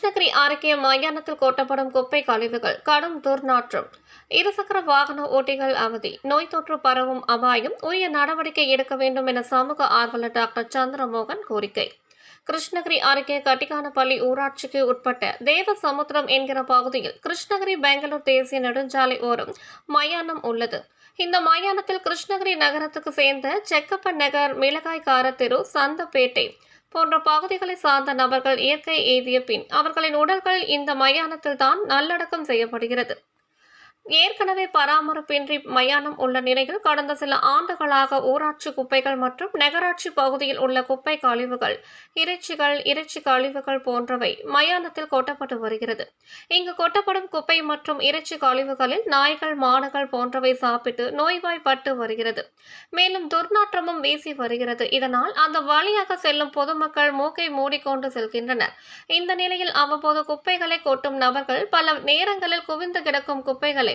கிருஷ்ணகிரி அருகே மயானத்தில் கொட்டப்படும் குப்பை கழிவுகள் கடும் துர்நாற்றம். இருசக்கர வாகன ஓட்டிகள் அவதி. நோய் தொற்று பரவும் அபாயம். உரிய நடவடிக்கை எடுக்க வேண்டும் என சமூக ஆர்வலர் டாக்டர் சந்திரமோகன் கோரிக்கை. கிருஷ்ணகிரி அருகே கட்டிக்கானப்பள்ளி ஊராட்சிக்கு உட்பட்ட தேவசமுத்திரம் என்கிற பகுதியில் கிருஷ்ணகிரி பெங்களூர் தேசிய நெடுஞ்சாலை ஓரம் மயானம் உள்ளது. இந்த மயானத்தில் கிருஷ்ணகிரி நகரத்துக்கு சேர்ந்த செக்கப்பன் நகர், மிளகாய்கார தெரு, சந்தப்பேட்டை போன்ற பகுதிகளை சார்ந்த நபர்கள் இயற்கை எய்திய பின் அவர்களின் உடல்கள் இந்த மயானத்தில் தான் நல்லடக்கம் செய்யப்படுகிறது. ஏற்கனவே பராமரிப்பின்றி மயானம் உள்ள நிலையில் கடந்த சில ஆண்டுகளாக ஊராட்சி குப்பைகள் மற்றும் நகராட்சி பகுதியில் உள்ள குப்பை கழிவுகள், இறைச்சி கழிவுகள் போன்றவை மயானத்தில் கொட்டப்பட்டு வருகிறது. இங்கு கொட்டப்படும் குப்பை மற்றும் இறைச்சி கழிவுகளில் நாய்கள், மாடுகள் போன்றவை சாப்பிட்டு நோய்வாய்ப்பட்டு வருகிறது. மேலும் துர்நாற்றமும் வீசி வருகிறது. இதனால் அந்த வழியாக செல்லும் பொதுமக்கள் மூக்கை மூடிக்கொண்டு செல்கின்றனர். இந்த நிலையில் அவ்வப்போது குப்பைகளை கொட்டும் நபர்கள் பல நேரங்களில் குவிந்து கிடக்கும் குப்பைகளை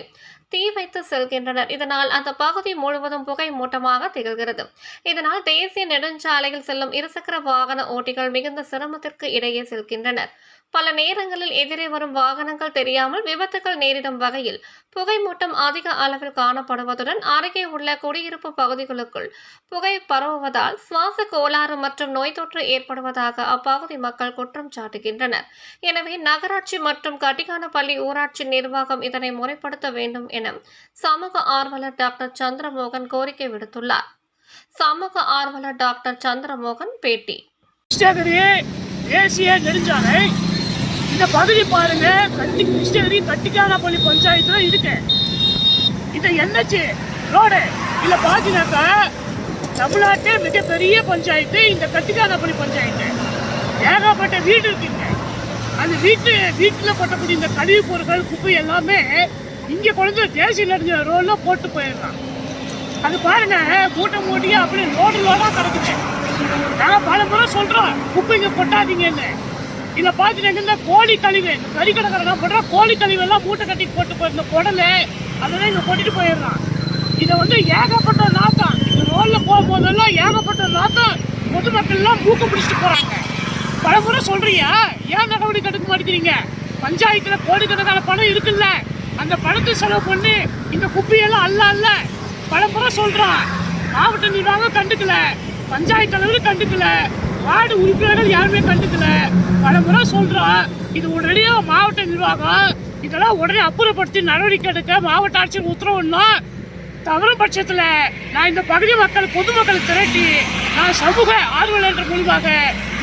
தீ வைத்து செல்கின்றனர். இதனால் அந்த பகுதி முழுவதும் புகை மூட்டமாக திகழ்கிறது. இதனால் தேசிய நெடுஞ்சாலையில் செல்லும் இருசக்கர வாகன ஓட்டிகள் மிகுந்த சிரமத்திற்கு இடையே செல்கின்றனர். பல நேரங்களில் எதிரே வரும் வாகனங்கள் தெரியாமல் விபத்துகள் நேரிடும் வகையில் புகை மூட்டம் அதிக அளவில் காணப்படுவதுடன் அருகே உள்ள குடியிருப்பு பகுதிகளுக்குள் புகை பரவுவதால் சுவாச கோளாறு மற்றும் நோய் தொற்று ஏற்படுவதாக அப்பகுதி மக்கள் குற்றம் சாட்டுகின்றனர். எனவே நகராட்சி மற்றும் கட்டிக்கானப்பள்ளி ஊராட்சி நிர்வாகம் இதனை முறைப்படுத்த வேண்டும் என சமூக ஆர்வலர் டாக்டர் சந்திரமோகன் கோரிக்கை விடுத்துள்ளார். சமூக ஆர்வலர் டாக்டர் சந்திரமோகன் பேட்டி. தேசிய நெடுஞ்சாலை இந்த பகுதி பாருங்க, கிருஷ்ணகிரி கட்டிக்கானப்பள்ளி பஞ்சாயத்துல இருக்கு. இந்த என்ஹெச் ரோடு இல்ல பாத்தீங்கன்னாக்கா தமிழ்நாட்டே மிகப்பெரிய பஞ்சாயத்து இந்த கட்டிக்கானப்பள்ளி பஞ்சாயத்து. ஏகப்பட்ட வீடு இருக்குங்க. அந்த வீட்டுல போட்டக்கூடிய இந்த கழிவு பொருட்கள், குப்பை எல்லாமே இங்க கொண்டு தேசிய நெடுஞ்சாலை ரோட்ல போட்டு போயிடலாம். அது பாருங்க, மூட்டை மூட்டியா அப்படி லோடா கிடக்குது. நாங்கள் பல முறை சொல்றோம் குப்பைங்க கொட்டாதீங்கன்னு. இதில் பார்த்தீங்கன்னா கோழி கழிவு, கறிக்கடைக்காரங்க போடுற கோழி கழிவு எல்லாம் மூட்டை கட்டி போட்டு போயிருந்த குடலை அதெல்லாம் இங்கே கொட்டிட்டு போயிடுறான். இதை ஏகப்பட்ட நாத்தம், இந்த ரோடில் போகும்போதெல்லாம் ஏகப்பட்ட நாத்தம், பொதுமக்கள்லாம் மூக்க பிடிச்சிட்டு போகிறாங்க. பல முறை சொல்றியா, ஏன் நடவடிக்கை எடுக்க மாட்டேங்கிறீங்க? பஞ்சாயத்தில் கோடிக்கணக்கான பணம் இருக்குல்ல, அந்த பணத்தை செலவு பண்ணி இந்த குப்பையெல்லாம் அல்ல பல முறை சொல்றான். மாவட்ட நிர்வாகம் கண்டுக்கல, பஞ்சாயத்து அளவில் கண்டுக்கல, வார்டு உறுப்பினர்கள் யாருமே கண்டுக்கல. பல முறை சொல்றோம். இது உடனடியாக மாவட்ட நிர்வாகம் இதெல்லாம் உடனே அப்புறப்படுத்தி நடவடிக்கை எடுக்க மாவட்ட ஆட்சியர் உத்தரவுன்னா, தவறு பட்சத்தில் நான் இந்த பகுதி மக்கள், பொதுமக்களை திரட்டி நான் சமூக ஆர்வலர் என்ற மூலமாக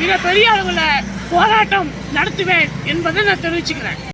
மிக பெரிய அளவில் போராட்டம் நடத்துவேன் என்பதை நான் தெரிவிச்சுக்கிறேன்.